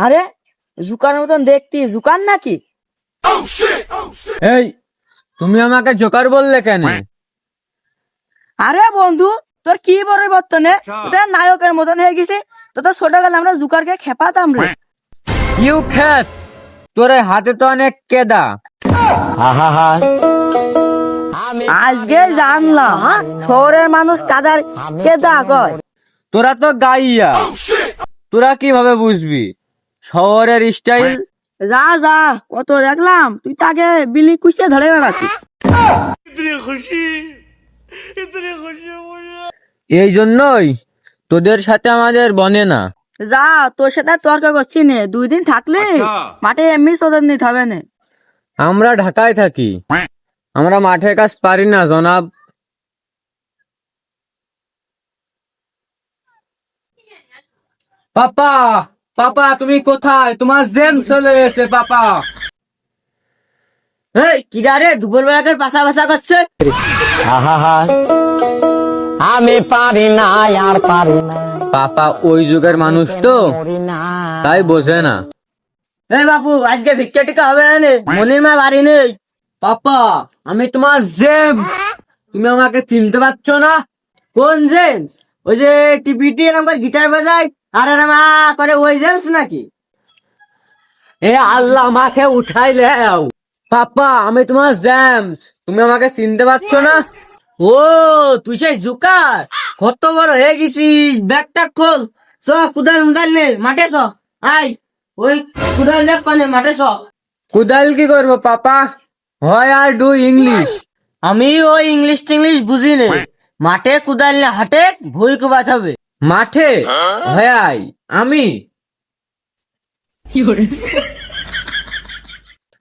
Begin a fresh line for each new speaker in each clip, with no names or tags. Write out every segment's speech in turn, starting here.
আরে জুকার মতন দেখতি, জুকার নাকি?
এই, তুমি আমাকে জোকার বললে কেন?
আরে বন্ধু, তোর কি পরিবর্তনে, তোর নায়কের মতন হয়ে গেছে। তো ছোটবেলা আমরা জুকারকে খেপাতাম রে।
ইউ খ্যাত, তোর এই হাতে তো অনেক কেদা।
আজকে জানলাম শহরের মানুষ কাদার কেদা কয়।
তোরা তো গাইয়া, তোরা কিভাবে বুঝবি শহরের স্টাইল?
যা যা, কত দেখলাম তুই তাকে বিলি কুইছে ধরে বেড়াতিস।
এই জন্যই তোদের সাথে আমাদের বনে না।
যা, তোর সাথে তর্ক করছি নে, 2 দিন থাকলে মাঠে এমনি চোদন নিতে হবে না।
আমরা ঢাকায় থাকি, আমরা মাঠের কাজ পারি না জনাব। পাপা, পাপা তুমি কোথায়? তোমার জেম চলে এসে পাপা।
এই কিরা রে, দুপুর বেলাকে পাশা পাশা করছে।
আমি পারি না, আর পারি না,
পাপা ওই যুগের মানুষ তো,
মরি না।
তাই বোঝে না।
এই বাপু, আজকে ভিক্ষা টিকা হবে না নে, মনির মা বাড়ি নেই।
পাপা আমি তোমার জেম, তুমি আমাকে চিনতে পারছো না?
কোন জেমস? ওই যে টিপিটি নাম্বার গিটার বাজায় আর এরা মা করে, ওই জেমস নাকি?
এ আল্লাহ, আমাকে উঠাই লেও। পাপা আমি তোমার জেমস, তুমি আমাকে চিনতে পারছো না?
ও তুই সেই জুকার, কত বড় হয়ে গেছিস। ব্যাগটা খোল, চ কুদাল মুদাল নে, মাঠে চ। আই ওই কুদাল নে পানে, মাঠে চ।
কুদাল কি করবো পাপা? হয় আর ডু ইংলিশ।
আমি ওই ইংলিশ টিংলিশ বুঝি নে। মাঠে কুদাল নে, হাটে ভুই কুবাত হবে।
মাঠে হয় আমি।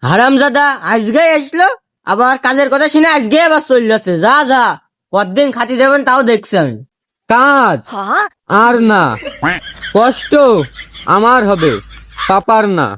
হারামজাদা আজকে আসলো, আবার কাজের কথা শুনে আজকে আবার চলে যাচ্ছে। যা যা, কতদিন খাতি দেবেন তাও দেখছি আমি।
কাজ আর না, কষ্ট আমার হবে, পাপার না।